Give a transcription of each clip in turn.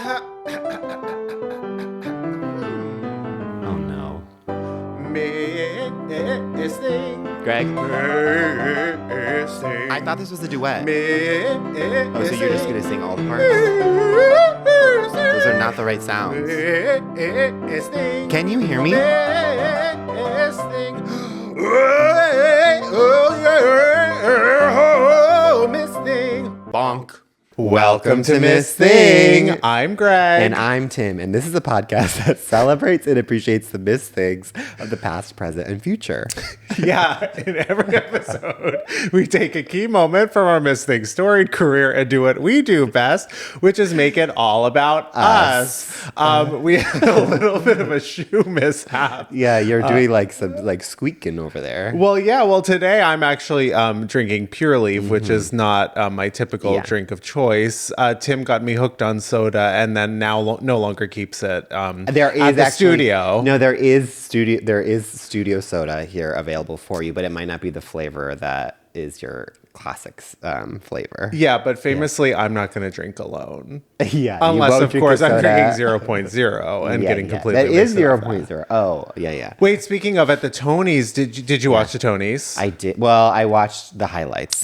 Oh no. Missing. Greg? Missing. I thought this was a duet. Missing. Oh, so you're just gonna sing all the parts? Those are not the right sounds. Missing. Can you hear me? Missing. Oh, missing. Bonk. Welcome to Miss Thing. I'm Greg. And I'm Tim, and this is a podcast that celebrates and appreciates the Miss Things of the past, present, and future. Yeah, in every episode, we take a key moment from our Miss Thing storied career and do what we do best, which is make it all about us. We had a little bit of a shoe mishap. Yeah, you're doing some squeaking over there. Well, today I'm actually drinking Pure Leaf, which is not my typical drink of choice. Tim got me hooked on soda, and then now no longer keeps it. There is at the actually, studio. No, there is studio soda here available for you, but it might not be the flavor that is your classic flavor. Yeah, but famously, I'm not going to drink alone. Yeah, unless of course I'm drinking 0.0 and getting completely. That is 0.0. Oh, yeah. Wait, speaking of at the Tonys, did you watch the Tonys? I did. Well, I watched the highlights.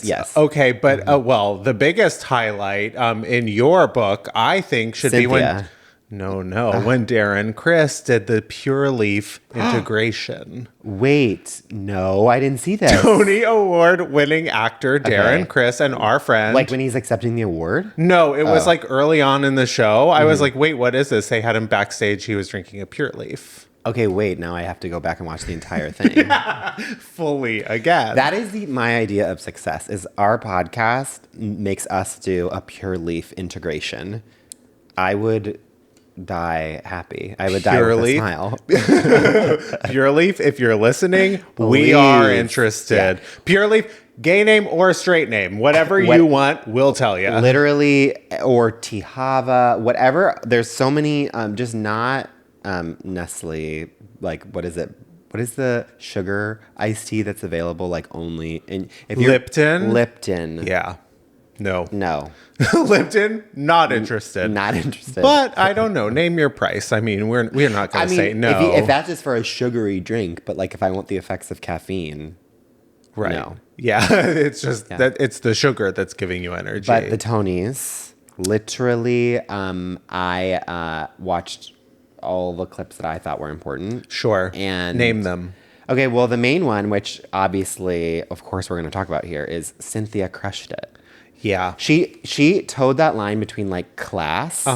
Yes. Okay, but the biggest highlight in your book, I think, should be when. No, when Darren Criss did the Pure Leaf integration. Wait, no, I didn't see that. Tony Award winning actor Darren Criss and our friend. Like when he's accepting the award? No, it was like early on in the show. I was like, wait, what is this? They had him backstage. He was drinking a Pure Leaf. Okay, wait, now I have to go back and watch the entire thing. Fully again. That is my idea of success, is our podcast makes us do a Pure Leaf integration. I would die happy. I would die with a smile. Pure Leaf, if you're listening, we are interested. Yeah. Pure Leaf, gay name or straight name, whatever you want, we'll tell you. Literally, or Tihava, whatever. There's so many, just not Nestle, like, what is it? What is the sugar iced tea that's available, like, only in... Lipton? Lipton. Yeah. No. Lipton, not interested. Not interested. But I don't know. Name your price. I mean, we're not going to say no. If that's just for a sugary drink, but like if I want the effects of caffeine, right? No. Yeah, it's just that it's the sugar that's giving you energy. But the Tonys, literally, I watched all the clips that I thought were important. Sure. And name them. Okay, well, the main one, which obviously, of course, we're going to talk about here, is Cynthia crushed it. Yeah. She towed that line between like class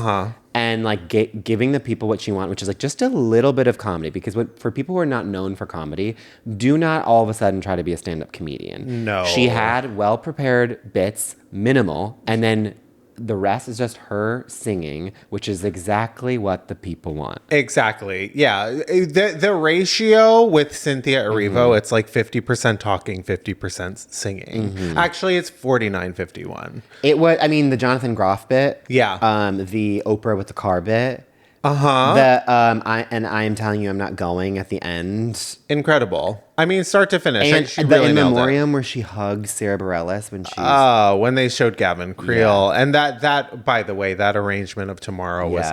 and like giving the people what she want, which is like just a little bit of comedy. Because for people who are not known for comedy, do not all of a sudden try to be a stand-up comedian. No. She had well-prepared bits, minimal, and then the rest is just her singing, which is exactly what the people want. Exactly. Yeah. The ratio with Cynthia Erivo, it's like 50% talking, 50% singing. Actually, it's 49-51. It was, I mean, the Jonathan Groff bit. Yeah. The Oprah with the car bit. I am telling you, I'm not going at the end. Incredible. I mean, start to finish. And she the really in nailed memoriam it. where she hugs Sarah Bareilles when she's when they showed Gavin Creel, and that by the way, that arrangement of Tomorrow was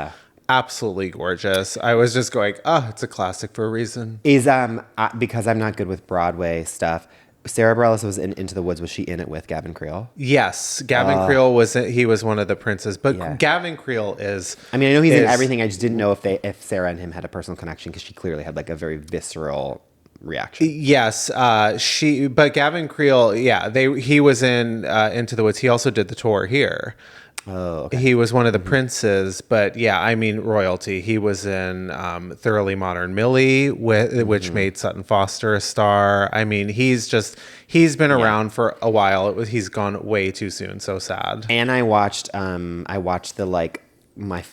absolutely gorgeous. I was just going, it's a classic for a reason. Is because I'm not good with Broadway stuff. Sarah Bareilles was in Into the Woods. Was she in it with Gavin Creel? Yes, Gavin Creel was one of the princes, but Gavin Creel is. I mean, I know he's in everything. I just didn't know if Sarah and him had a personal connection, because she clearly had like a very visceral reaction. Yes, but Gavin Creel, he was in Into the Woods. He also did the tour here. Oh, okay. He was one of the princes, but I mean royalty. He was in Thoroughly Modern Millie, which made Sutton Foster a star. I mean, he's been around for a while. He's gone way too soon. So sad. And I watched the like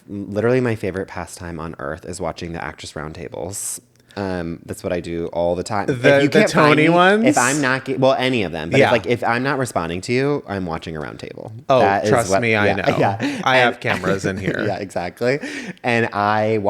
literally my favorite pastime on earth is watching the actress roundtables. That's what I do all the time. The Tony ones? If I'm not, any of them. But if I'm not responding to you, I'm watching a round table. Oh, trust me, I know. Yeah. I have cameras in here. Yeah, exactly. And I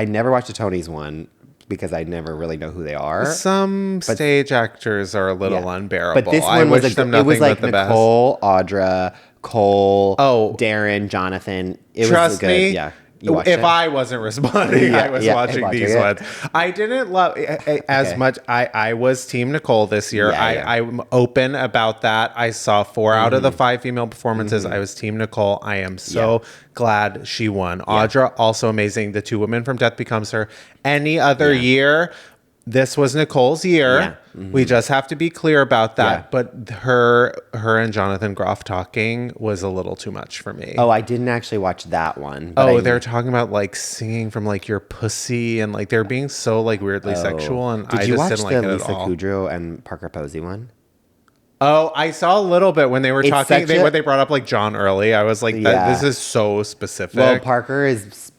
never watched a Tony's one, because I never really know who they are. Some stage actors are a little unbearable. But this one was like Nicole, Audra, Cole, Oh. Darren, Jonathan. It Trust was good. me. Yeah. You watched If it? I wasn't responding, I was watching these it. ones. I didn't love as much. I was Team Nicole this year. I'm open about that. I saw 4 out of the 5 female performances. I was Team Nicole. I am so glad she won. Audra, also amazing. The 2 women from Death Becomes Her. Any other year, this was Nicole's year. Yeah. We just have to be clear about that. Yeah. But her and Jonathan Groff talking was a little too much for me. Oh, I didn't actually watch that one. Oh, they're talking about like singing from like your pussy and like they're being so like weirdly Oh. sexual, and Did I you just watch didn't like the it Lisa at all. Kudrow and Parker Posey one? Oh, I saw a little bit when they were talking. such When they brought up like John Early, I was like, this is so specific. Well, Parker is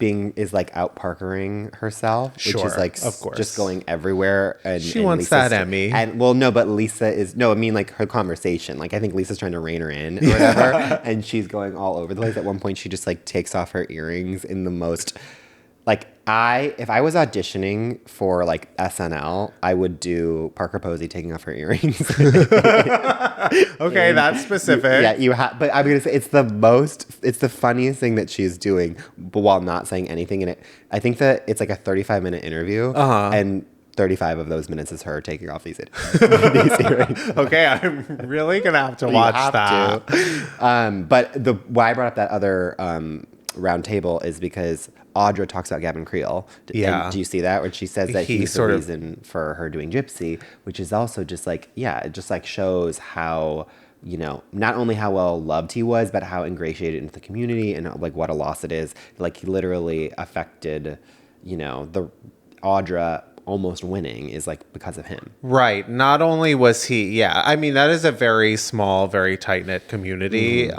like out Parkering herself, which Sure, is like of course. just going everywhere. And She wants that Emmy. And well, no, but Lisa is I mean like her conversation. Like I think Lisa's trying to rein her in or whatever, and she's going all over the place. At one point, she just like takes off her earrings in the most. Like if I was auditioning for like SNL, I would do Parker Posey taking off her earrings. Okay, that's specific. Yeah, you have. But I'm gonna say it's the funniest thing that she's doing, but while not saying anything in it. I think that it's like a 35-minute interview, and 35 of those minutes is her taking off these earrings. Okay, I'm really gonna have to watch that. But why I brought up that other round table is because Audra talks about Gavin Creel. Yeah. And do you see that? Where she says that he's the sort of- reason for her doing Gypsy, which is also just like, it just like shows how, not only how well loved he was, but how ingratiated into the community and like what a loss it is. Like he literally affected, the Audra almost winning is like because of him. Right. Not only was he, I mean, that is a very small, very tight-knit community.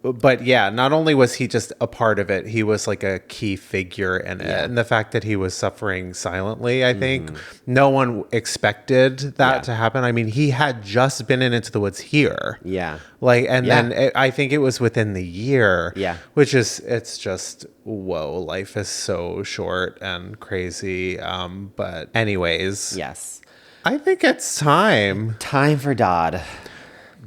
But not only was he just a part of it, he was like a key figure in it. And the fact that he was suffering silently, I think no one expected that to happen. I mean, he had just been in Into the Woods here. Yeah. Then I think it was within the year. Yeah. Which is, it's just, whoa, life is so short and crazy. But anyways. Yes. I think it's time. Time for Dodd.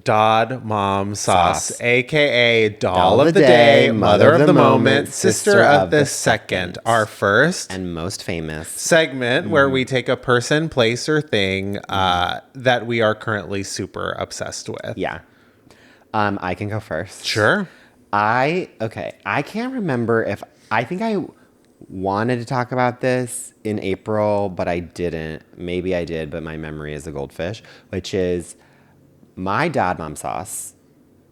Dodd Mom Sauce, a.k.a. Doll of the Day, Mother of the Moment, Sister of the Second. Our first and most famous segment where we take a person, place, or thing that we are currently super obsessed with. Yeah. I can go first. Sure. I can't remember I think I wanted to talk about this in April, but I didn't. Maybe I did, but my memory is a goldfish, which is my Dad Mom Sauce.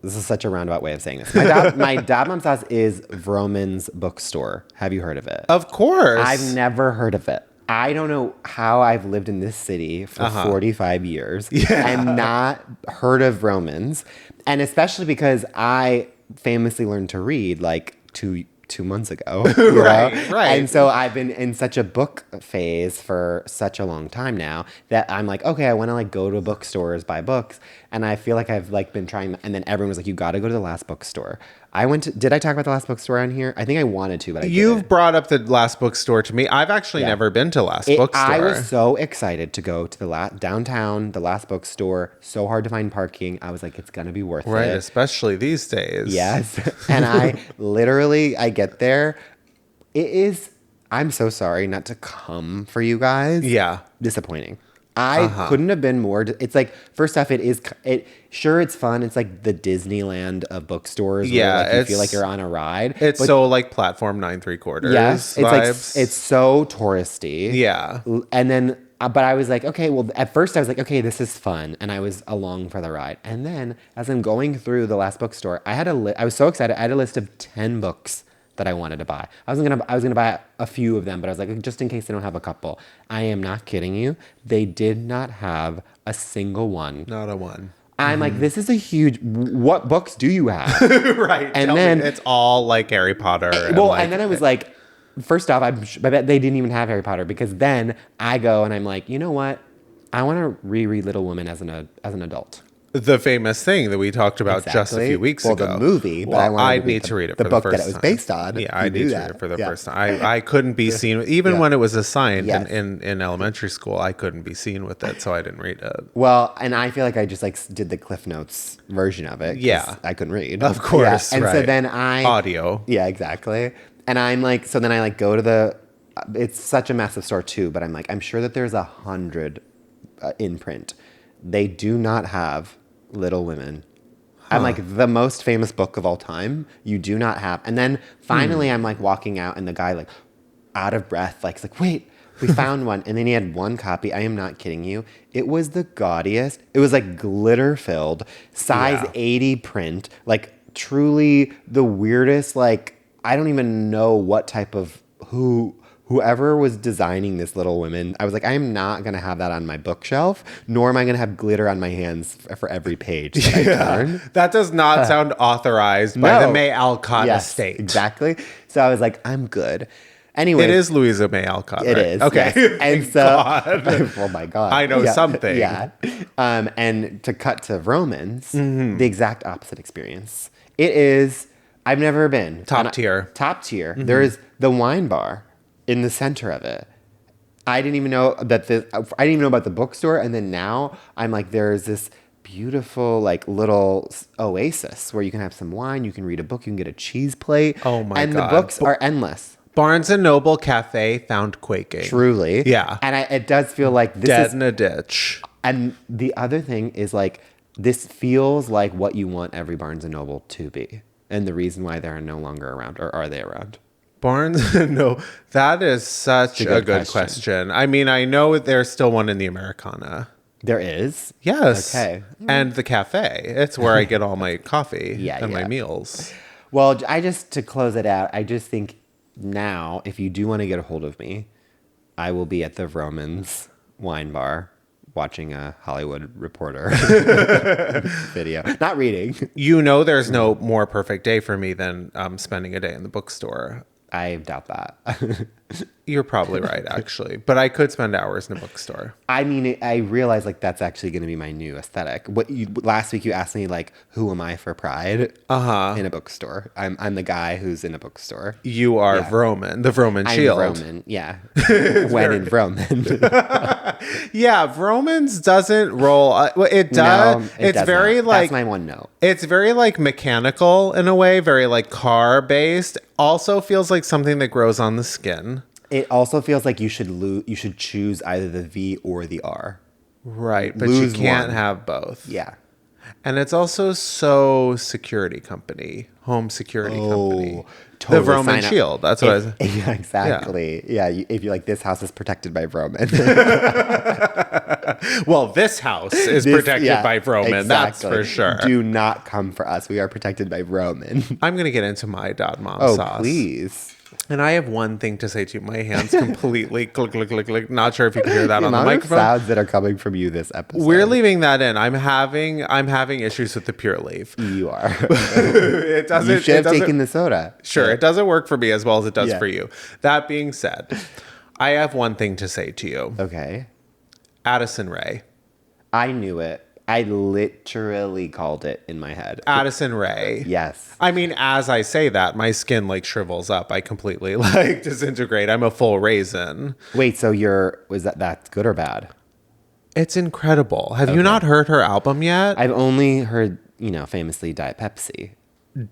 This is such a roundabout way of saying this. My Dad Mom Sauce is Vroman's bookstore. Have you heard of it? Of course. I've never heard of it. I don't know how I've lived in this city for 45 years and not heard of Vroman's. And especially because I famously learned to read like two months ago. Right. And so I've been in such a book phase for such a long time now that I'm like, okay, I want to like go to bookstores, buy books. And I feel like I've like been trying, and then everyone was like, you got to go to the last bookstore. Did I talk about the last bookstore on here? I think I wanted to, but I You've didn't. brought up the last bookstore to me. I've actually never been to last bookstore. I was so excited to go to the downtown, the last bookstore. So hard to find parking. I was like, it's going to be worth it. Right, especially these days. Yes. And I get there. It is, I'm so sorry not to come for you guys. Yeah. Disappointing. I couldn't have been more. It's like, first off, it's fun. It's like the Disneyland of bookstores. Yeah. Where like you feel like you're on a ride. It's so like platform 9 3/4. Yes. Vibes. It's like, it's so touristy. Yeah. And then, but I was like, okay, well, at first I was like, okay, this is fun. And I was along for the ride. And then as I'm going through the last bookstore, I was so excited. I had a list of 10 books that I wanted to buy. I was gonna buy a few of them, but I was like, just in case they don't have a couple. I am not kidding you. They did not have a single one. Not a one. I'm like, this is a huge. What books do you have? Right. And then it's all like Harry Potter. And then I was like, first off, I bet they didn't even have Harry Potter, because then I go and I'm like, you know what? I want to reread Little Women as an adult. the famous thing that we talked about just a few weeks ago. Well, the movie, but well, I need to read it for the book first that it was time. based on. Yeah, I need to read it for the first time. I couldn't be seen, even when it was assigned in elementary school, I couldn't be seen with it, so I didn't read it. Well, and I feel like I just like did the Cliff Notes version of it. Yeah. I couldn't read. Of course, And right. so then Audio. Yeah, exactly. And I'm like, so then I like go to the, it's such a massive store too, but I'm like, I'm sure that there's 100 in print. They do not have Little Women. I'm like, the most famous book of all time, you do not have. And then finally I'm like walking out and the guy like out of breath, like, he's like, wait, we found one. And then he had one copy. I am not kidding you. It was the gaudiest. It was like glitter filled, size 80 print, like truly the weirdest, like, I don't even know what type of, whoever was designing this Little Women, I was like, I am not going to have that on my bookshelf, nor am I going to have glitter on my hands for every page that I turn. That does not sound authorized by the May Alcott estate. Exactly. So I was like, I'm good. Anyway. It is Louisa May Alcott, It right? is. Okay. Yes. And so, oh my God. I know something. Yeah. And to cut to Romans, the exact opposite experience. It is, I've never been. Top tier. There is the wine bar in the center of it. I didn't even know that I didn't even know about the bookstore. And then now I'm like, there's this beautiful like little oasis where you can have some wine, you can read a book, you can get a cheese plate. Oh my God. And the books are endless. Barnes & Noble Cafe found quaking. Truly. Yeah. And it does feel like this Dead is... in a ditch. And the other thing is like, this feels like what you want every Barnes & Noble to be. And the reason why they're no longer around, or are they around? Barnes, no, that is such a good question. I mean, I know there's still one in the Americana. There is? Yes. Okay. And the cafe. It's where I get all my coffee and my meals. Well, to close it out, I just think now, if you do want to get a hold of me, I will be at the Romans wine bar watching a Hollywood Reporter video. Not reading. You know there's no more perfect day for me than spending a day in the bookstore. I doubt that. You're probably right, actually. But I could spend hours in a bookstore. I mean, I realize like that's actually going to be my new aesthetic. Last week you asked me like, who am I for Pride? In a bookstore. I'm the guy who's in a bookstore. You are Vroman, the Vroman Shield. I'm Vroman, yeah. When in Vroman. Yeah, Vroman's doesn't roll. It does. No, it's does very not. like that's my one note. It's very like mechanical in a way, very like car based. Also feels like something that grows on the skin. It also feels like you should choose either the V or the R. Right, but Lose you can't one. have both. Yeah. And it's also so security company, home security company. Totally the Roman sign up. Shield. That's what I was. Yeah, exactly. Yeah, if you're like, this house is protected by Roman. Well, this house is protected by Roman. Exactly. That's for sure. Do not come for us. We are protected by Roman. I'm going to get into my dad mom sauce. Oh, please. And I have one thing to say to you. My hands completely click, click, click, click. Not sure if you can hear that on the microphone. Sounds that are coming from you this episode. We're leaving that in. I'm having issues with the Pure Leaf. You are. It doesn't. You should have taken the soda. Sure, it doesn't work for me as well as it does for you. That being said, I have one thing to say to you. Okay. Addison Rae. I knew it. I literally called it in my head. Addison Rae. Yes. I mean, as I say that, my skin like shrivels up. I completely like disintegrate. I'm a full raisin. Wait, so was that's good or bad? It's incredible. Have you not heard her album yet? I've only heard, famously Diet Pepsi.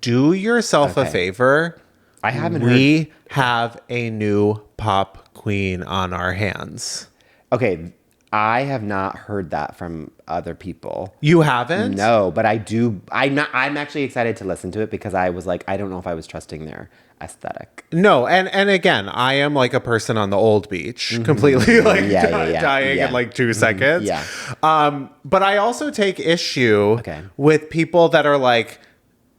Do yourself a favor. I haven't heard. We have a new pop queen on our hands. Okay, I have not heard that from other people. You haven't? No, but I do. I'm actually excited to listen to it because I was like, I don't know if I was trusting their aesthetic. No, and again, I am like a person on the old beach, completely like dying in like 2 seconds. Yeah. But I also take issue with people that are like,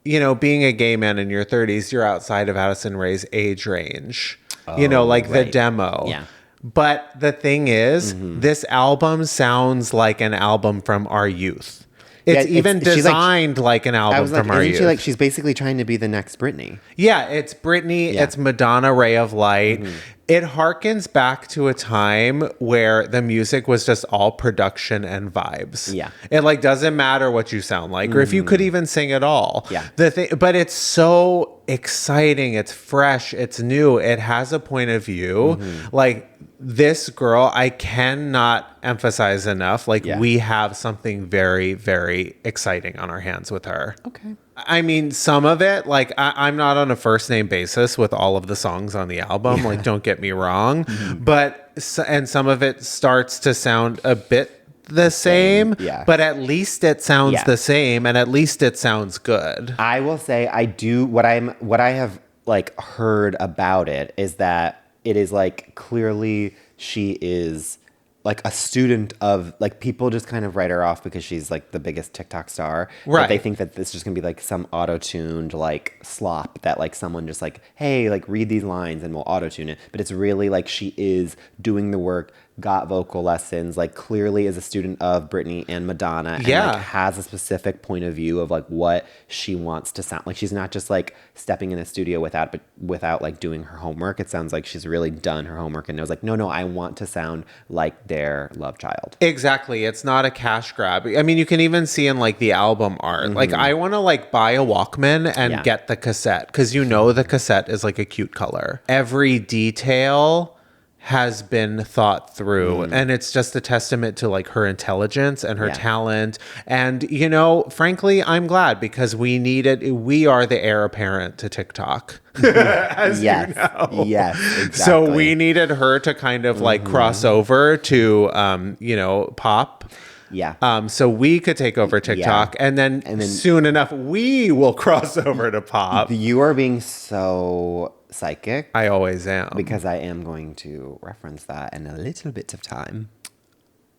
being a gay man in your 30s, you're outside of Addison Rae's age range. The demo. Yeah. But the thing is, this album sounds like an album from our youth. It's even designed like an album from our youth. Isn't she like, she's basically trying to be the next Britney? Yeah, it's Britney. Yeah. It's Madonna, Ray of Light. Mm-hmm. It harkens back to a time where the music was just all production and vibes. Yeah. It like doesn't matter what you sound like or if you could even sing at all. Yeah. But it's so exciting. It's fresh. It's new. It has a point of view. Mm-hmm. Like this girl, I cannot emphasize enough. Like we have something very, very exciting on our hands with her. Okay. I mean, some of it, like, I'm not on a first name basis with all of the songs on the album. Like, don't get me wrong. But, and some of it starts to sound a bit the same. Yeah. But at least it sounds the same, and at least it sounds good. I will say, I do, what I have, like, heard about it is that it is, like, clearly she is like a student of, like, people just kind of write her off because she's like the biggest TikTok star. Right. But they think that this is just gonna be like some auto-tuned like slop that like someone just like, hey, like read these lines and we'll auto-tune it. But it's really like she is doing the work, got vocal lessons, like clearly is a student of Britney and Madonna, and like has a specific point of view of like what she wants to sound like. She's not just like stepping in a studio without like doing her homework. It sounds like she's really done her homework and knows like, no, I want to sound like their love child. Exactly. It's not a cash grab. I mean, you can even see in like the album art, like I want to like buy a Walkman and get the cassette because you know the cassette is like a cute color. Every detail has been thought through, and it's just a testament to like her intelligence and her talent. And you know, frankly, I'm glad because we are the heir apparent to TikTok. As you know. Yes, exactly. So we needed her to kind of like cross over to you know, pop. Yeah. So we could take over TikTok, and then soon enough we will cross over to pop. You are being so psychic. I always am. Because I am going to reference that in a little bit of time.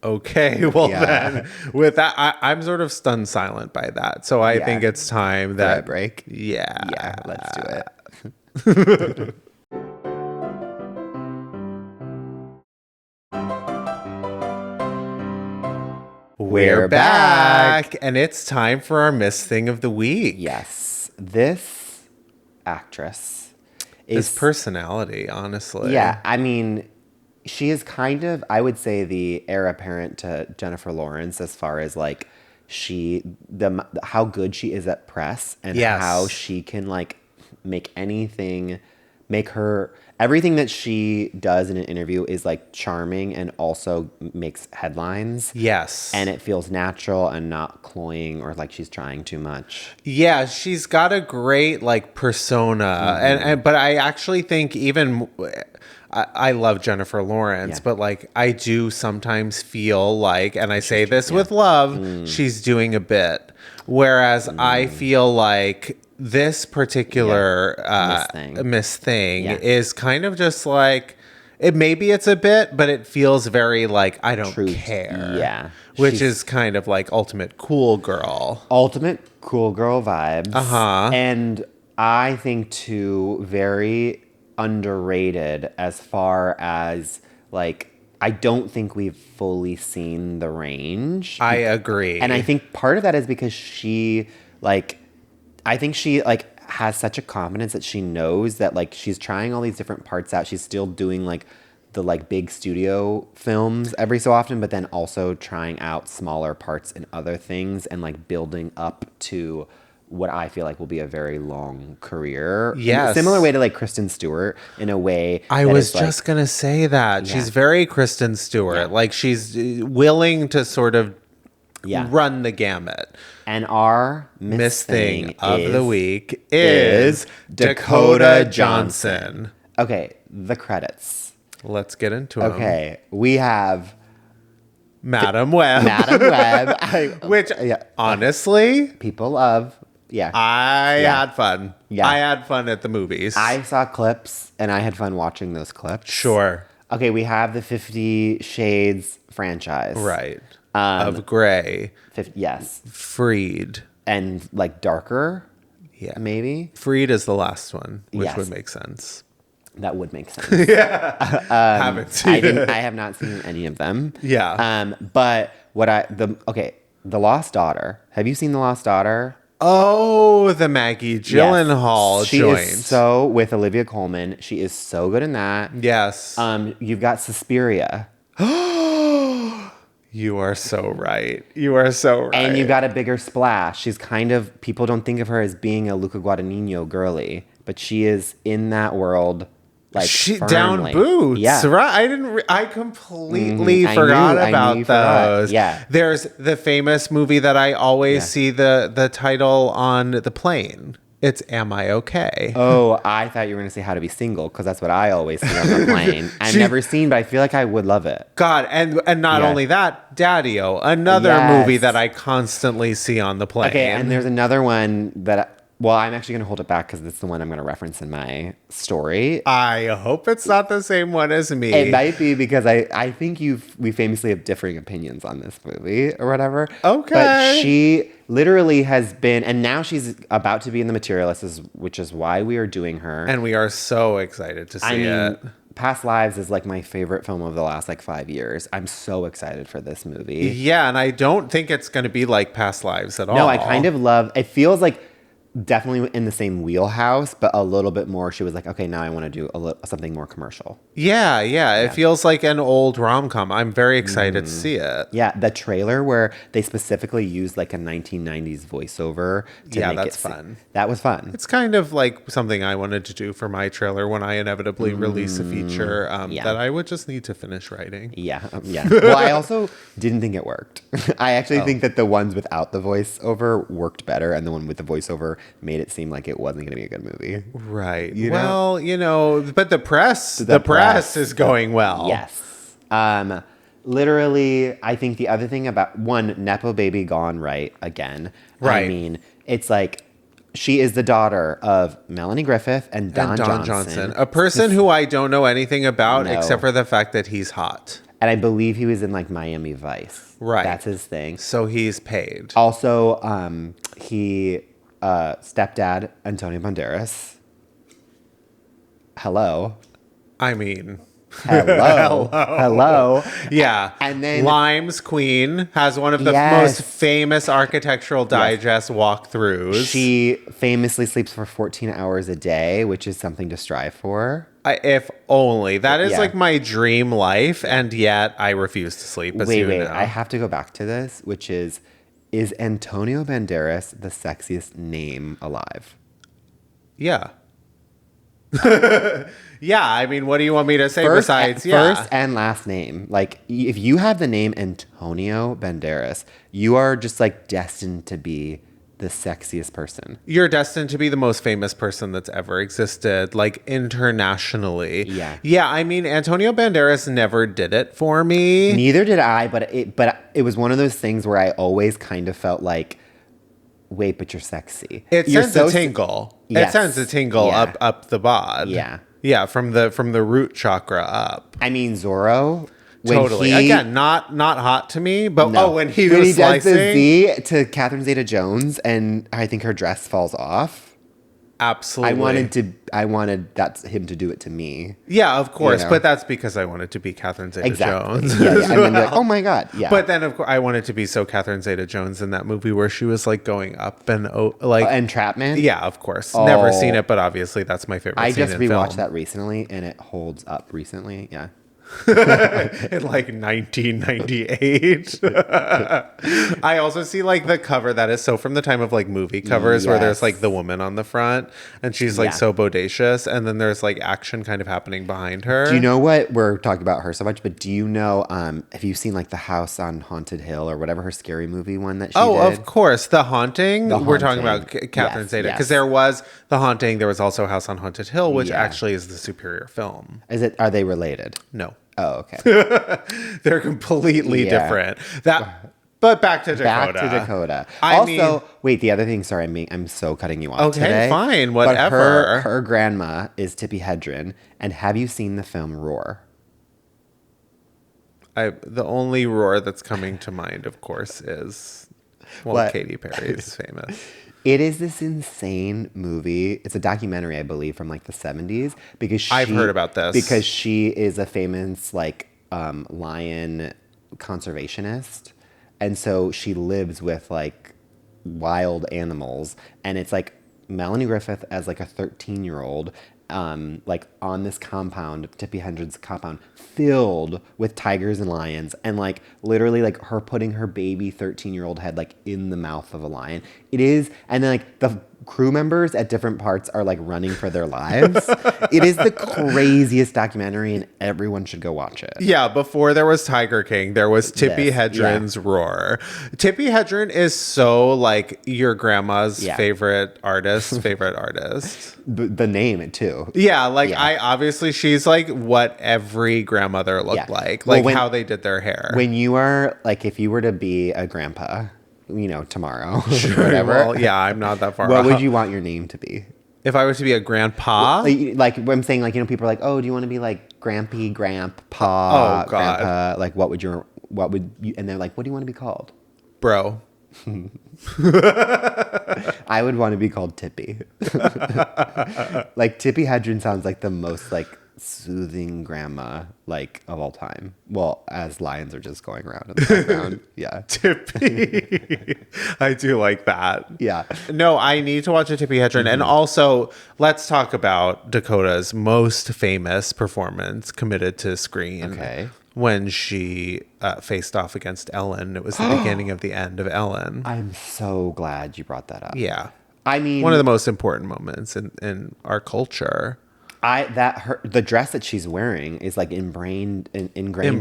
Okay, well then, with that, I'm sort of stunned silent by that. So I think it's time that... For a break? Yeah, let's do it. We're back, and it's time for our Miss Thing of the Week. Yes, this actress is... This personality, honestly. Yeah, I mean... She is kind of, I would say, the heir apparent to Jennifer Lawrence as far as like how good she is at press and how she can like everything that she does in an interview is like charming and also makes headlines. Yes. And it feels natural and not cloying or like she's trying too much. Yeah, she's got a great like persona. But I actually think even... I love Jennifer Lawrence, but like I do sometimes feel like, and I say this with love, she's doing a bit. Whereas I feel like this particular Miss Thing is kind of just like, maybe it's a bit, but it feels very like, I don't care. Yeah. Which is kind of like ultimate cool girl. Ultimate cool girl vibes. Uh-huh. And I think too, very... underrated as far as like I don't think we've fully seen the range. I agree. And I think part of that is because she has such a confidence that she knows that like she's trying all these different parts out. She's still doing like the like big studio films every so often, but then also trying out smaller parts in other things and like building up to what I feel like will be a very long career. Yes. In a similar way to like Kristen Stewart in a way. I was just going to say that. Yeah. She's very Kristen Stewart. Yeah. Like she's willing to sort of run the gamut. And our Miss Thing of the week is Dakota Johnson. Okay, the credits. Let's get into them. Okay, we have... Madam Web. Madam Web. Which, honestly... people love... Yeah. I had fun. Yeah. I had fun at the movies. I saw clips and I had fun watching those clips. Sure. Okay, we have the 50 Shades franchise. Right. Of Grey. Yes. Freed. And like darker. Yeah. Maybe. Freed is the last one, which would make sense. That would make sense. Yeah. Haven't seen it. I have not seen any of them. Yeah. But The Lost Daughter. Have you seen The Lost Daughter? Oh, the Maggie Gyllenhaal She joint. is so, with Olivia Colman, she is so good in that. Yes. You've got Suspiria. You are so right. You are so right. And you got A Bigger Splash. She's kind of, people don't think of her as being a Luca Guadagnino girly, but she is in that world, like, she firmly. Down Boots. Yeah. Right. I completely forgot about those. Yeah. There's the famous movie that I always see the title on the plane. It's Am I Okay? Oh, I thought you were going to say How to Be Single, because that's what I always see on the plane. I've never seen, but I feel like I would love it. God, and not only that, Daddy-O, another movie that I constantly see on the plane. Okay, and there's another one that, well, I'm actually going to hold it back because it's the one I'm going to reference in my story. I hope it's not the same one as me. It might be, because I think we famously have differing opinions on this movie or whatever. Okay. But she literally has been, and now she's about to be in The Materialists, which is why we are doing her. And we are so excited to see it. Past Lives is like my favorite film of the last like 5 years. I'm so excited for this movie. Yeah, and I don't think it's going to be like Past Lives at all. No, I kind of love, it feels like definitely in the same wheelhouse, but a little bit more. She was like, okay, now I want to do something more commercial. Yeah. It feels like an old rom-com. I'm very excited to see it. Yeah, the trailer where they specifically used like a 1990s voiceover to make that's it fun. That was fun. It's kind of like something I wanted to do for my trailer when I inevitably release a feature that I would just need to finish writing. Yeah. Well, I also didn't think it worked. I actually think that the ones without the voiceover worked better, and the one with the voiceover made it seem like it wasn't going to be a good movie. Right. Well, but the press is going well. Yes. Literally, I think the other thing about one, Nepo baby gone right again. Right. I mean, it's like she is the daughter of Melanie Griffith and Don Johnson. A person who I don't know anything about except for the fact that he's hot. And I believe he was in like Miami Vice. Right. That's his thing. So he's paid. Also, he stepdad Antonio Banderas. Hello. I mean, hello. Yeah. And then Lime's Queen has one of the most famous Architectural Digest walkthroughs. She famously sleeps for 14 hours a day, which is something to strive for. If only. That is like my dream life, and yet I refuse to sleep. Wait. I have to go back to this, which is Antonio Banderas the sexiest name alive? Yeah. Yeah, I mean, what do you want me to say First and last name. Like, if you have the name Antonio Banderas, you are just like destined to be the sexiest person. You're destined to be the most famous person that's ever existed, like internationally. Yeah. Yeah, I mean, Antonio Banderas never did it for me. Neither did I, but it was one of those things where I always kind of felt like, wait, but you're sexy. It sends a tingle. Yes. It sends a tingle up the bod. Yeah. Yeah, from the root chakra up. I mean, Zorro. Totally. Again, not hot to me, but when he does slicing the Z to Catherine Zeta-Jones, and I think her dress falls off. Absolutely. I wanted him to do it to me. Yeah, of course, You know? but that's because I wanted to be Catherine Zeta-Jones. Exactly. Yeah. And then you're like, oh my God. Yeah. But then, of course, I wanted to be so Catherine Zeta-Jones in that movie where she was like going up and Entrapment. Yeah, of course. Never seen it, but obviously that's my favorite. I scene just in rewatched film. that recently, and it holds up recently. Yeah. In like 1998. I also see like the cover that is so from the time of like movie covers where there's like the woman on the front and she's like so bodacious, and then there's like action kind of happening behind her. Do you know what we're talking about her so much? But do you know? Have you seen like The House on Haunted Hill or whatever her scary movie one that she did? Oh, of course, The Haunting. We're talking about Catherine Zeta because there was The Haunting. There was also House on Haunted Hill, which actually is the superior film. Are they related? No. Oh, okay. They're completely different. But back to Dakota. Wait, the other thing, sorry, I'm so cutting you off today. Okay, fine, whatever. But her grandma is Tippi Hedren, and have you seen the film Roar? The only Roar that's coming to mind, of course, is Katy Perry's famous. It is this insane movie. It's a documentary, I believe, from like the 70s. Because I've heard about this. Because she is a famous like lion conservationist. And so she lives with like wild animals. And it's like Melanie Griffith as like a 13-year-old, like on this compound, Tippi Hedren's compound, filled with tigers and lions, and like literally like her putting her baby 13-year-old head like in the mouth of a lion. It is, and then like the crew members at different parts are like running for their lives. It is the craziest documentary, and everyone should go watch it. Yeah, before there was Tiger King, there was Tippi Hedren's Roar. Tippi Hedren is so like your grandma's favorite artist. The name too. Yeah, like she's like what every grandmother looked like how they did their hair. When you are like, if you were to be a grandpa, you know, tomorrow, whatever. Well, yeah, I'm not that far. What would you want your name to be? If I were to be a grandpa? Like I'm saying, like, you know, people are like, oh, do you want to be like Grampy, Grandpa, oh, God. Grandpa? Like, what would you, and they're like, what do you want to be called? Bro. I would want to be called Tippi. Like, Tippi Hedren sounds like the most like soothing grandma like of all time. Well, as lions are just going around in the background. Yeah. Tippi. I do like that. Yeah. No, I need to watch a Tippi Hedren. Mm-hmm. And also, let's talk about Dakota's most famous performance committed to screen. Okay. When she faced off against Ellen. It was the beginning of the end of Ellen. I'm so glad you brought that up. Yeah. I mean, one of the most important moments in our culture. The dress that she's wearing is like ingrained in your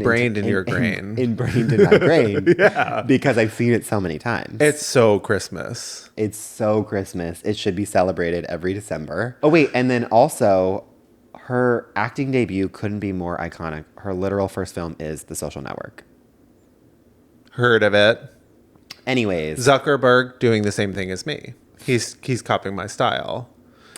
brain. Ingrained in my brain. Yeah. Because I've seen it so many times. It's so Christmas. It's so Christmas. It should be celebrated every December. Oh, wait. And then also, her acting debut couldn't be more iconic. Her literal first film is The Social Network. Heard of it. Anyways. Zuckerberg doing the same thing as me. He's copying my style.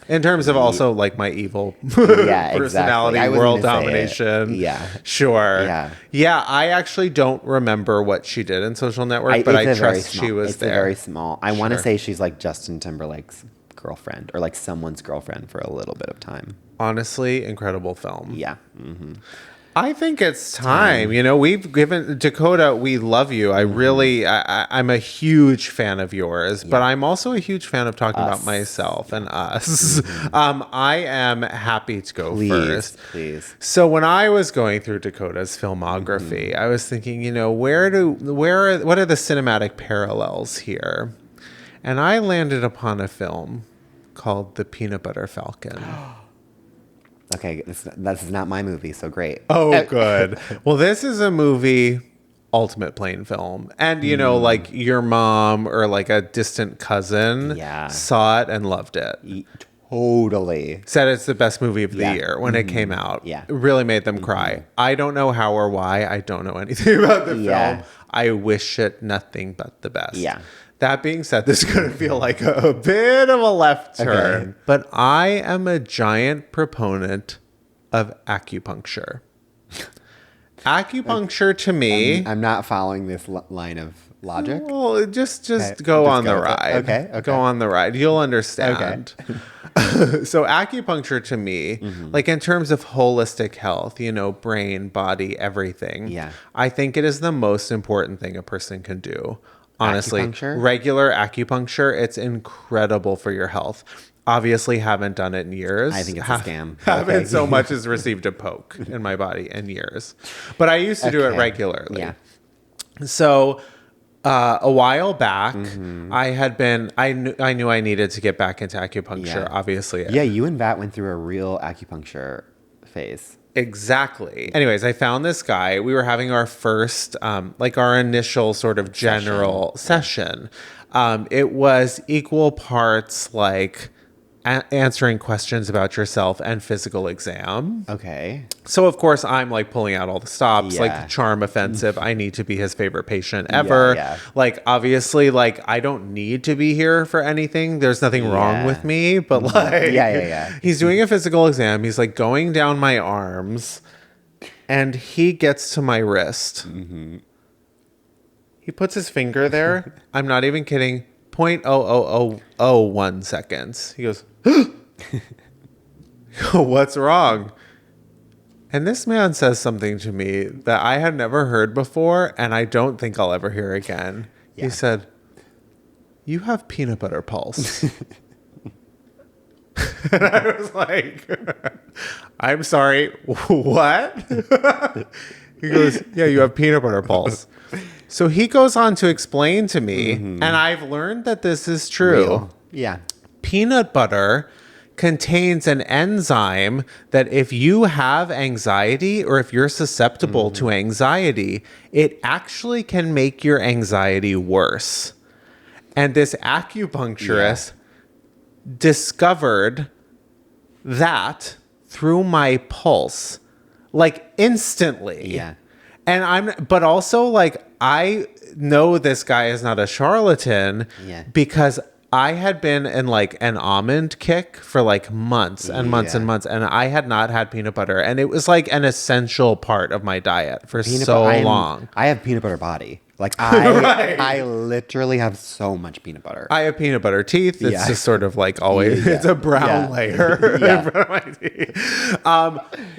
In terms of also like my evil personality, world domination. Yeah. Sure. Yeah. Yeah, I actually don't remember what she did in Social Network, but I trust she was there. It's very small. I want to say she's like Justin Timberlake's girlfriend or like someone's girlfriend for a little bit of time. Honestly, incredible film. Yeah. Mm-hmm. I think it's time. You know, we've given Dakota, we love you. I really, I'm a huge fan of yours, but I'm also a huge fan of talking about myself and us. Mm-hmm. I am happy to go first. Please. So when I was going through Dakota's filmography, I was thinking, you know, what are the cinematic parallels here? And I landed upon a film called The Peanut Butter Falcon. Okay, this is not my movie, so great. Oh, good. Well, this is a movie, ultimate plain film. And, you know, like your mom or like a distant cousin saw it and loved it. Totally. Said it's the best movie of the year when it came out. Yeah. It really made them cry. I don't know how or why. I don't know anything about the film. I wish it nothing but the best. Yeah. That being said, this is going to feel like a bit of a left turn. Okay. But I am a giant proponent of acupuncture. Acupuncture to me... I'm not following this line of logic. Well, just go on the ride. Okay. Go on the ride. You'll understand. Okay. So acupuncture to me, like in terms of holistic health, you know, brain, body, everything. Yeah. I think it is the most important thing a person can do. Honestly, acupuncture? Regular acupuncture, it's incredible for your health. Obviously, haven't done it in years. I think it's a scam. Haven't so much as received a poke in my body in years. But I used to do it regularly. Yeah. So a while back, I knew I needed to get back into acupuncture, obviously. Yeah, you and Vat went through a real acupuncture phase. Exactly. Anyways, I found this guy. We were having our first, our initial sort of general session. It was equal parts like answering questions about yourself and physical exam. Okay. So, of course, I'm like pulling out all the stops, like charm offensive. I need to be his favorite patient ever. Yeah. Like, obviously, like, I don't need to be here for anything. There's nothing wrong with me. But like, he's doing a physical exam. He's like going down my arms and he gets to my wrist. Mm-hmm. He puts his finger there. I'm not even kidding. 0.00001 seconds. He goes, what's wrong? And this man says something to me that I had never heard before, and I don't think I'll ever hear again. Yeah. He said, "You have peanut butter pulse." And I was like, "I'm sorry, what?" He goes, "Yeah, you have peanut butter pulse." So he goes on to explain to me, and I've learned that this is true. Real. Yeah. Peanut butter contains an enzyme that if you have anxiety or if you're susceptible to anxiety, it actually can make your anxiety worse. And this acupuncturist discovered that through my pulse, like instantly. Yeah. And but also like, I know this guy is not a charlatan because I had been in like an almond kick for like months and months and months, and I had not had peanut butter, and it was like an essential part of my diet for long. I have peanut butter body. Like I literally have so much peanut butter. I have peanut butter teeth. It's just sort of like always, it's a brown layer in front of my teeth.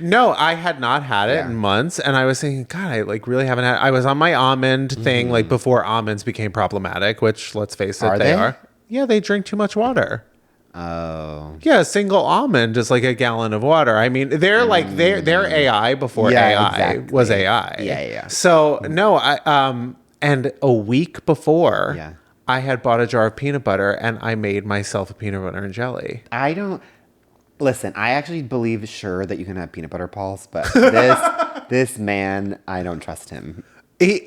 No, I had not had it in months, and I was thinking, God, I like really haven't had. I was on my almond thing like before almonds became problematic, which let's face it, they are. Yeah, they drink too much water. Oh. Yeah, a single almond is like a gallon of water. I mean, they're like they're AI before AI was AI. Yeah. So no, and a week before, I had bought a jar of peanut butter and I made myself a peanut butter and jelly. Listen, I actually believe that you can have peanut butter pulse, but this man, I don't trust him.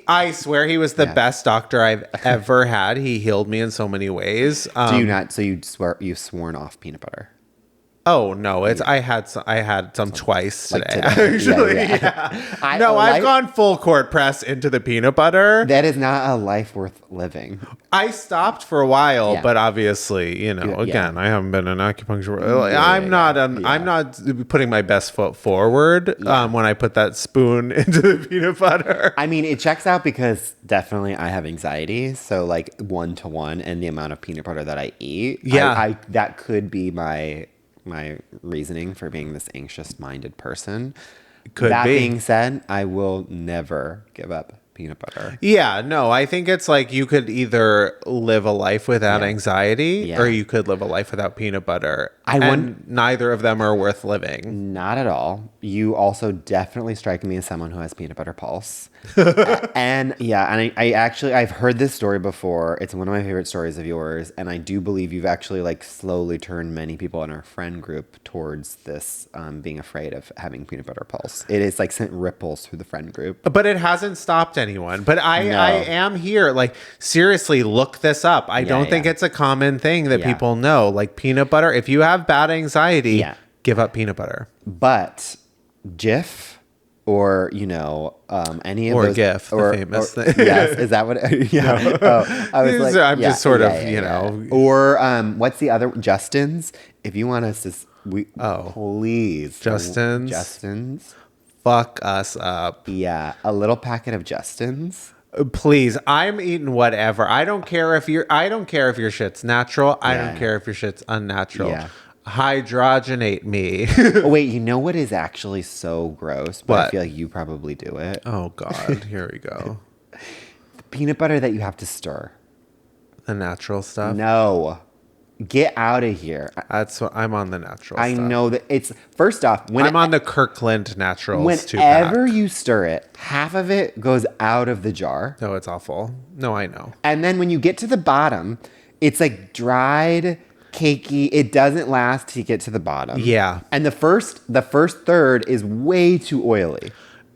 I swear he was the best doctor I've ever had. He healed me in so many ways. Do you not? So you've sworn off peanut butter? Oh no, I had some twice today. Actually, I've gone full court press into the peanut butter. That is not a life worth living. I stopped for a while, but obviously, again, I haven't been an acupuncture. I'm not putting my best foot forward when I put that spoon into the peanut butter. I mean, it checks out because definitely I have anxiety, so like 1-to-1, and the amount of peanut butter that I eat, that could be my reasoning for being this anxious-minded person. That being said, I will never give up peanut butter. Yeah, no, I think it's like you could either live a life without anxiety or you could live a life without peanut butter. Neither of them are worth living. Not at all. You also definitely strike me as someone who has peanut butter pulse. And I've heard this story before. It's one of my favorite stories of yours, and I do believe you've actually like slowly turned many people in our friend group towards this being afraid of having peanut butter pulse. It is like sent ripples through the friend group. But it hasn't stopped anyone. But I am here. Like, seriously, look this up. I don't think it's a common thing that people know. Like, peanut butter, if you have bad anxiety, give up peanut butter. But Jif, or any of those, GIF, the famous thing. Yes, is that what? I was like, I'm just sort of, Or what's the other? Justin's. If you want us to, please, Justin's. Fuck us up. Yeah, a little packet of Justin's. Please, I'm eating whatever. I don't care if your shit's natural. I don't care if your shit's unnatural. Yeah. Hydrogenate me. Wait, you know what is actually so gross? But I feel like you probably do it. Oh God, here we go. The peanut butter that you have to stir. The natural stuff? No. Get out of here. That's what I'm on the natural stuff. I know that it's first off I'm on the Kirkland naturals. Whenever you stir it, half of it goes out of the jar. No, it's awful. No, I know. And then when you get to the bottom, it's like dried, cakey. It doesn't last till you get to the bottom. Yeah. And the first third is way too oily.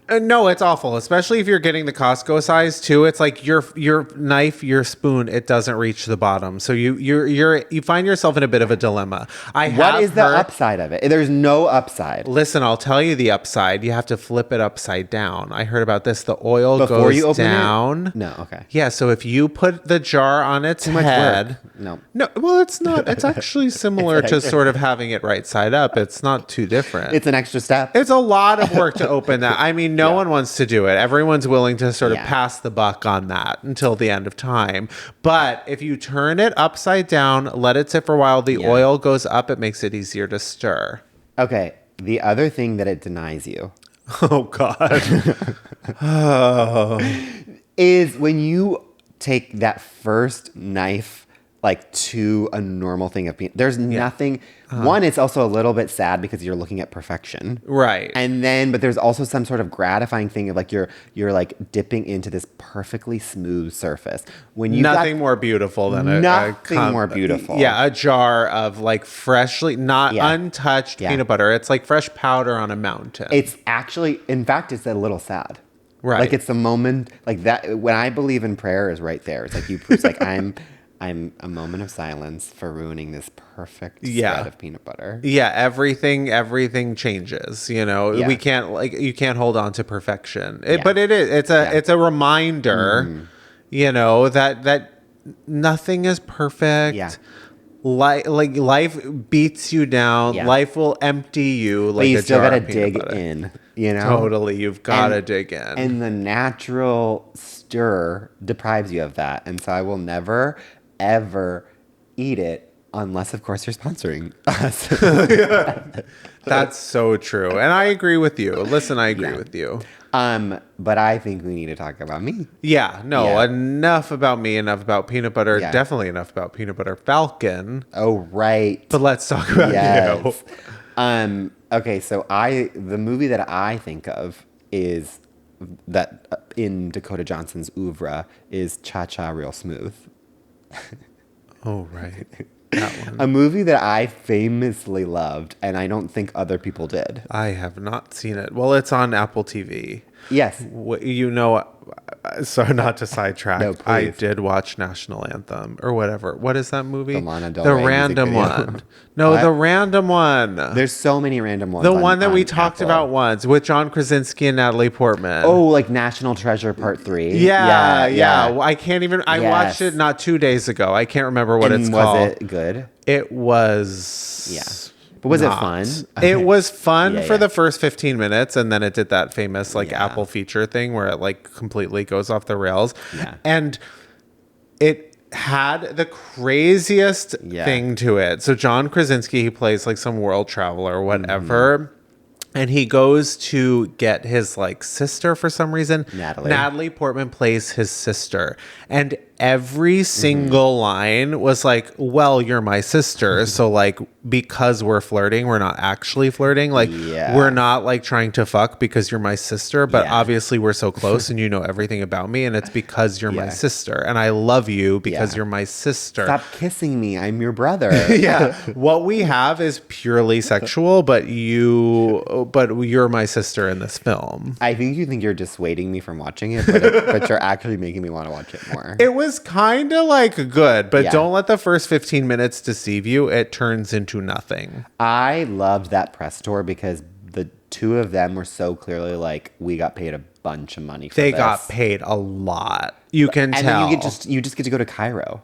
No, it's awful, especially if you're getting the Costco size too. It's like your knife, your spoon, it doesn't reach the bottom, so you find yourself in a bit of a dilemma. What is the upside of it? There's no upside. Listen, I'll tell you the upside. You have to flip it upside down. I heard about this. The oil before goes you open down. It? No, okay. Yeah, so if you put the jar on its head, no. Well, it's not. It's actually similar to sort of having it right side up. It's not too different. It's an extra step. It's a lot of work to open that. I mean. No one wants to do it. Everyone's willing to sort of pass the buck on that until the end of time. But if you turn it upside down, let it sit for a while, the oil goes up, it makes it easier to stir. Okay. The other thing that it denies you. Oh, God. Oh. Is when you take that first knife like to a normal thing of peanut. There's nothing. One, it's also a little bit sad because you're looking at perfection, Right. And then, but there's also some sort of gratifying thing of like you're like dipping into this perfectly smooth surface. When you nothing more beautiful than more beautiful. Yeah, a jar of like freshly, not Yeah. untouched peanut butter. It's like fresh powder on a mountain. It's actually, in fact, it's a little sad. Right. Like it's the moment like that. When I believe in prayer is right there. It's like it's like I'm a moment of silence for ruining this perfect spread of peanut butter. Yeah, everything changes, you know. Yeah. We can't you can't hold on to perfection. But it's a reminder, you know, that nothing is perfect. Yeah. Life beats you down. Yeah. Life will empty you like But you a still jar gotta of peanut dig butter. in, you know? Totally, you've got to dig in. And the natural stir deprives you of that. And so I will never, ever eat it unless, of course, you're sponsoring us. That's so true. And I agree with you. Listen, I agree with you. But I think we need to talk about me. Yeah, no, Yeah. enough about me, enough about peanut butter. Yeah. Definitely enough about peanut butter falcon. Oh, right. But let's talk about you. Okay, so the movie that I think of is that in Dakota Johnson's oeuvre is Cha Cha Real Smooth. Oh, right. That one. A movie that I famously loved, and I don't think other people did. I have not seen it. Well, it's on Apple TV. Yes. You know, so not to sidetrack, No, please. I did watch National Anthem or whatever. What is that movie? The Lana Del The Rey music random video. one. No, What? the random one. There's so many random ones. The one that we on talked Apple. about once with John Krasinski and Natalie Portman. Oh, like National Treasure Part 3. Yeah. Well, I can't even. I watched Yes. it not 2 days ago. I can't remember what it's called. Was it good? It was. Yeah. But was not. it fun? It was fun Yeah, for yeah. the first 15 minutes, and then it did that famous like Yeah. Apple feature thing where it like completely goes off the rails. Yeah. And it had the craziest Yeah. thing to it. So John Krasinski, he plays like some world traveler or whatever. And he goes to get his like sister for some reason. Natalie Portman plays his sister. And every single line was like, well, you're my sister. So like, because we're flirting, we're not actually flirting. Like we're not like trying to fuck because you're my sister, but obviously we're so close and you know everything about me. And it's because you're my sister. And I love you because you're my sister. Stop kissing me. I'm your brother. Yeah. What we have is purely sexual, but you're my sister in this film. I think you think you're dissuading me from watching it, but you're actually making me want to watch it more. It was kind of like good, but Yeah. don't let the first 15 minutes deceive you. It turns into nothing. I loved that press tour because the two of them were so clearly like, we got paid a bunch of money for They this. got paid a lot. You can And tell. then you just get to go to Cairo.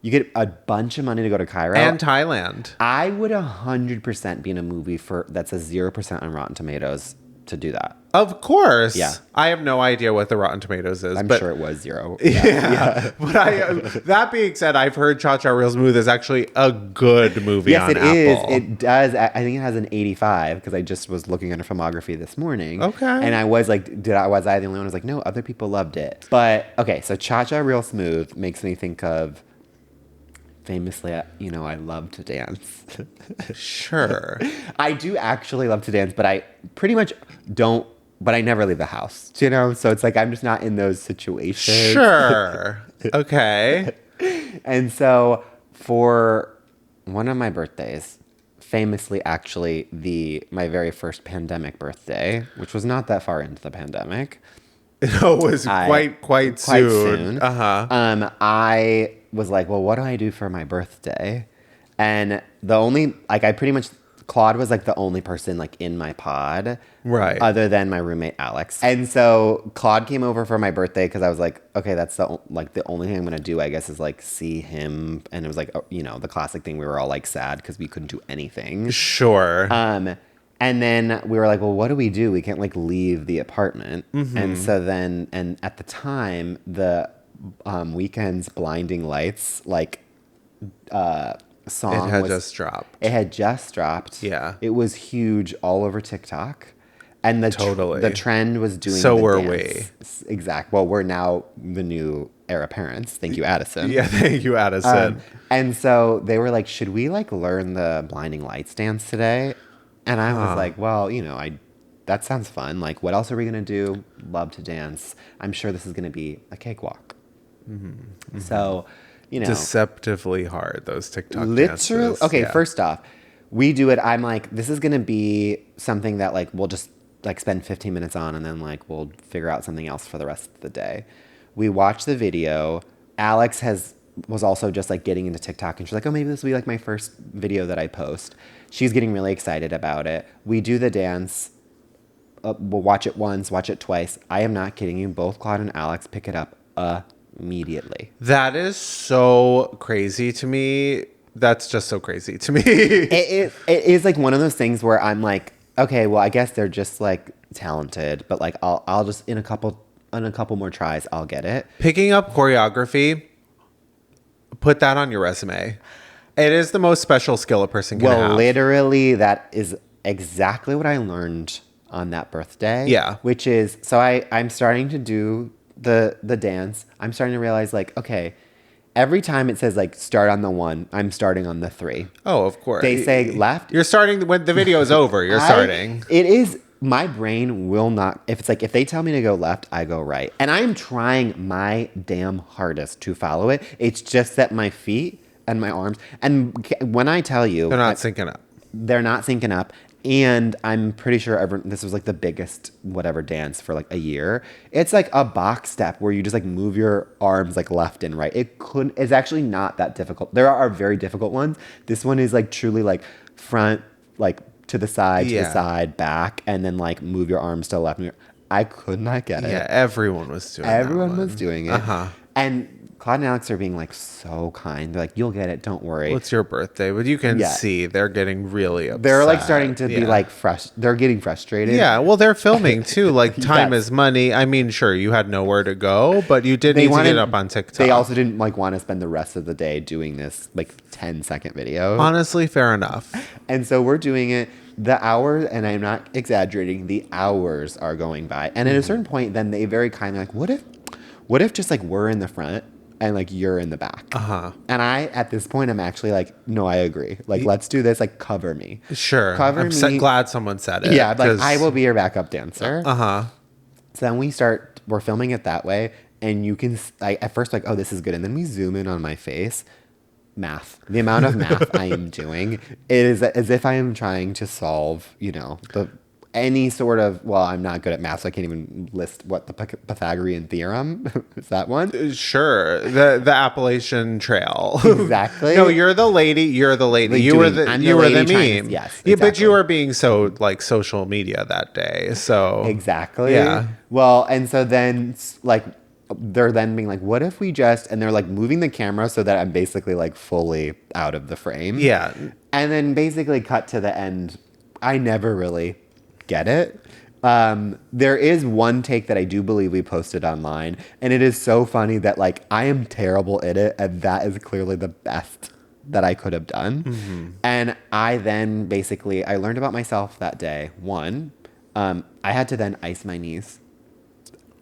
You get a bunch of money to go to Cairo. And Thailand. I would 100% be in a movie that's a 0% on Rotten Tomatoes to do that. Of course. Yeah. I have no idea what the Rotten Tomatoes is. I'm but sure it was 0. Yeah. But that being said, I've heard Cha Cha Real Smooth is actually a good movie Yes, on it Apple. is. It does. I think it has an 85 because I just was looking at a filmography this morning. Okay. And I was like, was I the only one? I was like, no, other people loved it. But okay, so Cha Cha Real Smooth makes me think of famously, I love to dance. Sure. I do actually love to dance, but I pretty much don't. But I never leave the house, So it's like I'm just not in those situations. Sure. Okay. And so for one of my birthdays, famously actually my very first pandemic birthday, which was not that far into the pandemic. It was quite soon. Uh-huh. I was like, well, what do I do for my birthday? And Claude was like the only person like in my pod, right? Other than my roommate Alex. And so Claude came over for my birthday because I was like, okay, that's the only thing I'm gonna do, I guess, is like see him. And it was like, the classic thing. We were all like sad because we couldn't do anything. Sure. And then we were like, well, what do? We can't like leave the apartment. Mm-hmm. And so then, and at the time, the Weekend's Blinding Lights song It had just dropped. It had just dropped. Yeah. It was huge all over TikTok. And the Totally. the trend was doing So the were dance. Exact. Well, we're now the new era parents. Thank you, Addison. Yeah, thank you, Addison. And so they were like, should we like learn the blinding lights dance today? And I was like, well, that sounds fun. Like, what else are we going to do? Love to dance. I'm sure this is going to be a cakewalk. Mm-hmm. So, Deceptively hard, those TikTok literally. dances. Okay, Yeah. first off, we do it. I'm like, this is going to be something that like we'll just like spend 15 minutes on, and then like we'll figure out something else for the rest of the day. We watch the video. Alex was also just like getting into TikTok, and she's like, oh, maybe this will be like my first video that I post. She's getting really excited about it. We do the dance. We'll watch it once, watch it twice. I am not kidding you. Both Claude and Alex pick it up immediately. That is so crazy to me. That's just so crazy to me. It is like one of those things where I'm like, okay, well, I guess they're just like talented, but like I'll just in a couple more tries, I'll get it. Picking up choreography, put that on your resume. It is the most special skill a person can have. Well, literally, that is exactly what I learned on that birthday. Yeah. Which is, so I'm starting to do the dance. I'm starting to realize like, okay, every time it says like start on the 1, I'm starting on the 3. Oh, of course. They say left. You're starting when the video is over. You're starting. It is. My brain will not. If they tell me to go left, I go right, and I am trying my damn hardest to follow it. It's just that my feet and my arms, and when I tell you, They're not syncing up. They're not syncing up. And I'm pretty sure this was like the biggest whatever dance for like a year. It's like a box step where you just like move your arms like left and right. It's actually not that difficult. There are very difficult ones. This one is like truly like front, like to the side, back, and then like move your arms to the left. I could not get it. Yeah, everyone was doing it. Everyone was doing it. And Claude and Alex are being like so kind. They're like, you'll get it. Don't worry. Well, it's your birthday, but you can see they're getting really upset. They're like starting to be like they're getting frustrated. Yeah, well, they're filming too. Like time is money. I mean, sure, you had nowhere to go, but you did need to get up on TikTok. They also didn't like want to spend the rest of the day doing this like 10-second video. Honestly, fair enough. And so we're doing it. The hours, and I'm not exaggerating, the hours are going by. And at a certain point, then they very kindly like, what if just like we're in the front and like you're in the back? And I, at this point, I'm actually like, no, I agree. Like, let's do this. Like, cover me. Sure. Cover me. Glad someone said it. Yeah, like I will be your backup dancer. So then we're filming it that way, and you can at first like, oh, this is good, and then we zoom in on my face. Math. The amount of math I am doing, it is as if I am trying to solve, any sort of, well, I'm not good at math, so I can't even list what the Pythagorean theorem is. That one? Sure. The Appalachian Trail. Exactly. No, you're the lady. You're the lady. Like you were the meme. Yes. Yeah, Exactly. but you were being so like social media that day. So exactly. Yeah. Well, and so then like they're then being like, what if we just, and they're like moving the camera so that I'm basically like fully out of the frame. Yeah. And then basically cut to the end. I never really get it. There is one take that I do believe we posted online, and it is so funny that like I am terrible at it, and that is clearly the best that I could have done. And I then basically, I learned about myself that day. One, I had to then ice my knees.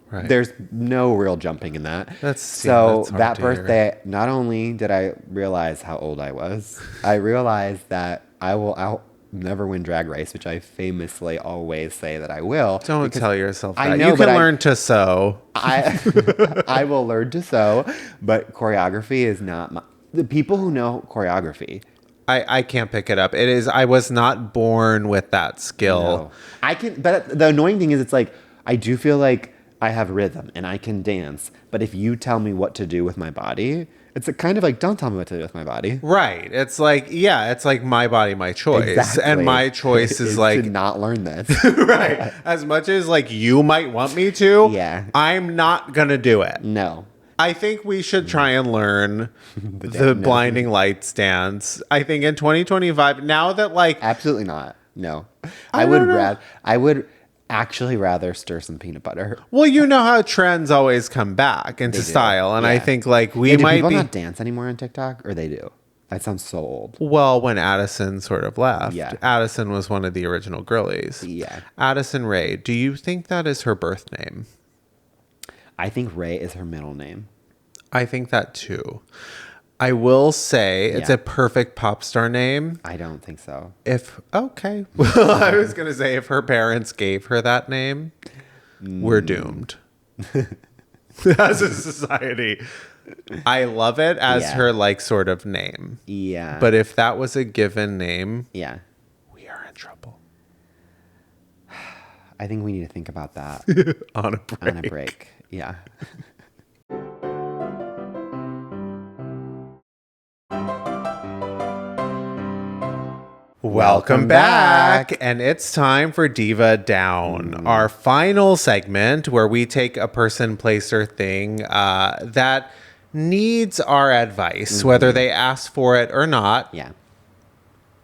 Right. There's no real jumping in that. That's that birthday, not only did I realize how old I was, I realized that I'll never win Drag Race, which I famously always say that I will. Don't tell yourself that. I know, you can learn to sew. I will learn to sew, but choreography is not the people who know choreography. I can't pick it up. It is. I was not born with that skill. No. I can, but the annoying thing is, it's like I do feel like I have rhythm and I can dance, but if you tell me what to do with my body, it's kind of like, don't tell me what to do with my body. Right. It's like, yeah, it's like my body, my choice. Exactly. And my choice is like to not learn this. Right. As much as like you might want me to, yeah, I'm not going to do it. No. I think we should try and learn the blinding lights dance. I think in 2025, now that like... Absolutely not. No. I would actually rather stir some peanut butter. Well, you know how trends always come back into style, and I think like we do might people be not dance anymore on TikTok, or they do? That sounds so old. Well, when Addison sort of left. Yeah. Addison was one of the original girlies. Yeah. Addison Rae, do you think that is her birth name? I think Ray is her middle name. I think that too. I will say it's a perfect pop star name. I don't think so. Okay. Well, I was going to say if her parents gave her that name, we're doomed. As a society. I love it as her like sort of name. Yeah. But if that was a given name, we are in trouble. I think we need to think about that On a break. Yeah. Welcome back. And it's time for Diva Down, our final segment where we take a person, place, or thing that needs our advice, whether they ask for it or not. Yeah.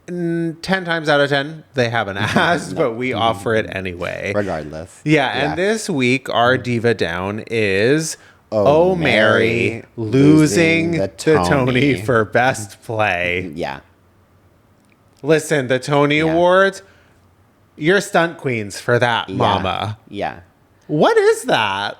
10 times out of 10, they haven't asked, but we offer it anyway. Regardless. Yeah, and this week, our Diva Down is Oh, Mary losing the Tony for Best Play. Yeah. Listen, the Tony Awards, you're stunt queens for that, mama. Yeah. What is that?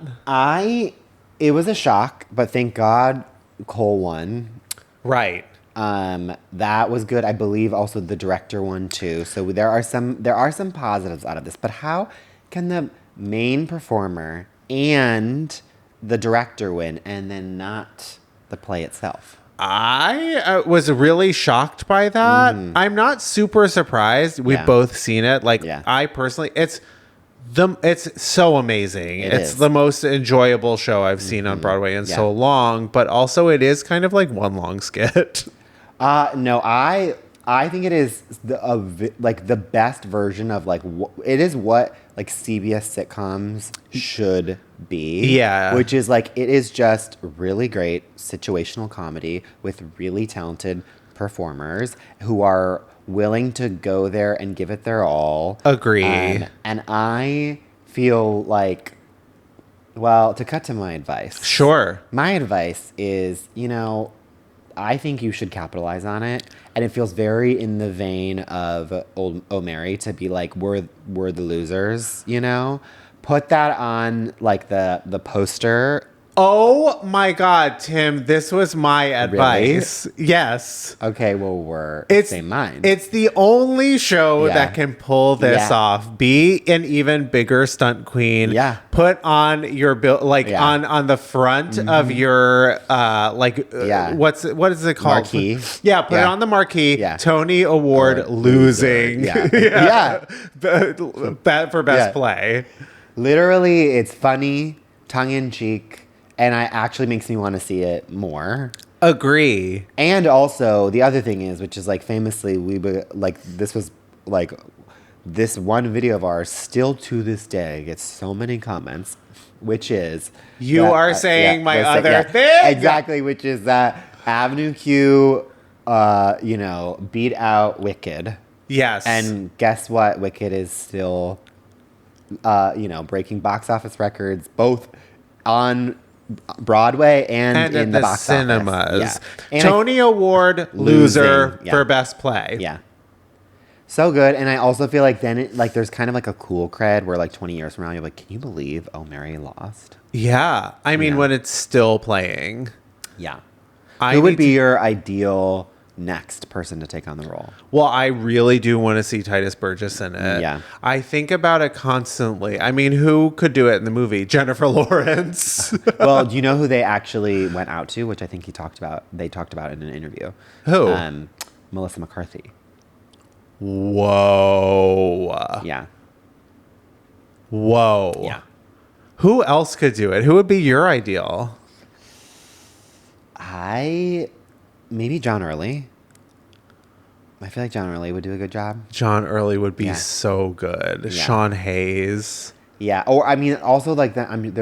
It was a shock, but thank God Cole won. Right. That was good. I believe also the director won too. So there are some positives out of this. But how can the main performer and the director win and then not the play itself? I was really shocked by that. I'm not super surprised. We've both seen it. Like I personally, it's so amazing. It's the most enjoyable show I've seen on Broadway in so long. But also, it is kind of like one long skit. No, I think it is the best version of it is what like CBS sitcoms should be. Yeah. Which is like, it is just really great situational comedy with really talented performers who are willing to go there and give it their all. Agree. And I feel like, well, to cut to my advice. Sure. My advice is, I think you should capitalize on it. And it feels very in the vein of Old O'Mary to be like, we're the losers, Put that on like the poster. Oh my God, Tim, this was my advice. Really? Yes. Okay, well, we're same mind. It's the only show that can pull this off. Be an even bigger stunt queen. Yeah. Put on your on the front of your what is it called? Marquee. Yeah, put it on the marquee. Yeah. Tony Award losing. Yeah. For best play. Literally, it's funny, tongue-in-cheek, and it actually makes me want to see it more. Agree. And also, the other thing is, which is like famously, this was like this one video of ours still to this day gets so many comments, which is you are saying my other thing. Exactly, which is that Avenue Q, beat out Wicked. Yes. And guess what? Wicked is still breaking box office records, both on Broadway and in the box cinemas. Office. Yeah. Tony Award loser for Best Play. Yeah. So good. And I also feel like then there's kind of like a cool cred where like 20 years from now, you're like, can you believe Mary lost? Yeah. I mean, when it's still playing. Yeah. Who would be your ideal next person to take on the role? Well, I really do want to see Titus Burgess in it. Yeah. I think about it constantly. I mean, who could do it in the movie? Jennifer Lawrence. Well, do you know who they actually went out to, which I think they talked about in an interview? Who? Melissa McCarthy. Whoa. Yeah. Whoa. Yeah. Who else could do it? Who would be your ideal? Maybe John Early. I feel like John Early would do a good job. John Early would be so good. Yeah. Sean Hayes. Yeah. Or I mean, also like that. I mean,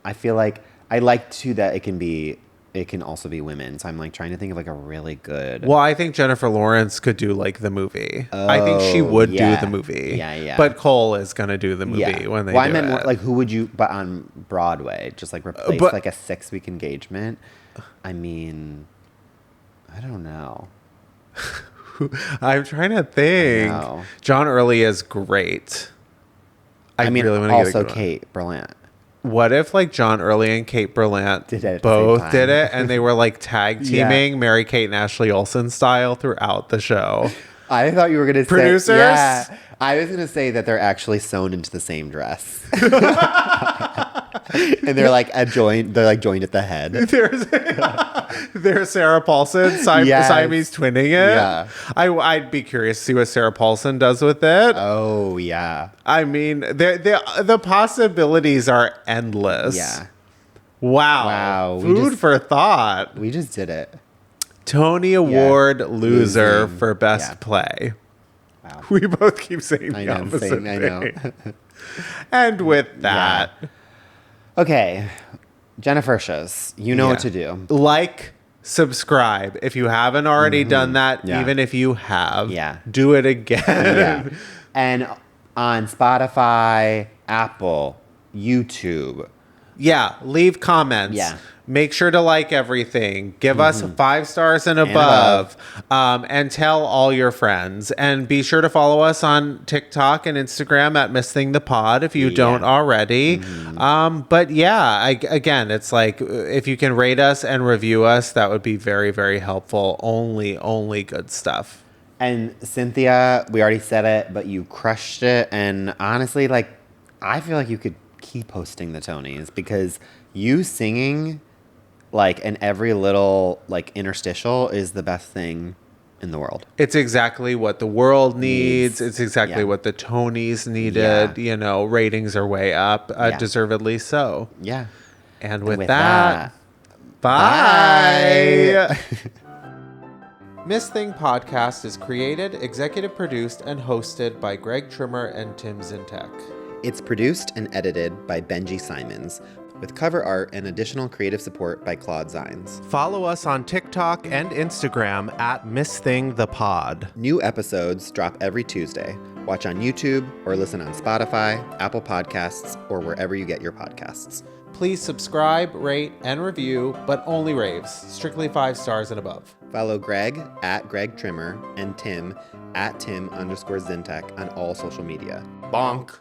I feel like I like too that it can also be women. So I'm like trying to think of like a really good. Well, I think Jennifer Lawrence could do like the movie. I think she would do the movie. Yeah. But Cole is gonna do the movie when they do it. I meant more like who would you? But on Broadway, just like replace like a 6-week engagement. I mean, I don't know. I'm trying to think. John Early is great. I mean, really wanna also get a good Kate Berlant. What if like John Early and Kate Berlant both did it and they were like tag teaming Mary Kate and Ashley Olsen style throughout the show? I thought you were going to say producers. Yeah, I was going to say that they're actually sewn into the same dress, and they're like joined at the head. There's Sarah Paulson, Siamese twinning it. Yeah, I'd be curious to see what Sarah Paulson does with it. Oh yeah. I mean, the possibilities are endless. Yeah. Wow. Food for thought. We just did it. Tony Award loser for Best Play. Wow. We both keep saying the opposite thing. I know. And with that. Yeah. Okay. Jennifer shows. You know what to do. Like, subscribe. If you haven't already done that, even if you have, do it again. And on Spotify, Apple, YouTube. Yeah, leave comments. Yeah. Make sure to like everything. Give us 5 stars and above. And tell all your friends. And be sure to follow us on TikTok and Instagram at MissThingThePod if you don't already. But yeah, again, it's like if you can rate us and review us, that would be very, very helpful. Only good stuff. And Cynthia, we already said it, but you crushed it. And honestly, like, I feel like you could keep hosting the Tonys because you singing like in every little like interstitial is the best thing in the world. It's exactly what the world needs. It's exactly what the Tonys needed. You know, ratings are way up, deservedly so. Yeah. And with that, bye. Miss Thing Podcast is created, executive produced, and hosted by Greg Trimmer and Tim Zientek. It's produced and edited by Benji Simons, with cover art and additional creative support by Claude Zeins. Follow us on TikTok and Instagram at MissThingThePod. New episodes drop every Tuesday. Watch on YouTube or listen on Spotify, Apple Podcasts, or wherever you get your podcasts. Please subscribe, rate, and review, but only raves. Strictly 5 stars and above. Follow Greg at Greg Trimmer and Tim at Tim_Zientek on all social media. Bonk.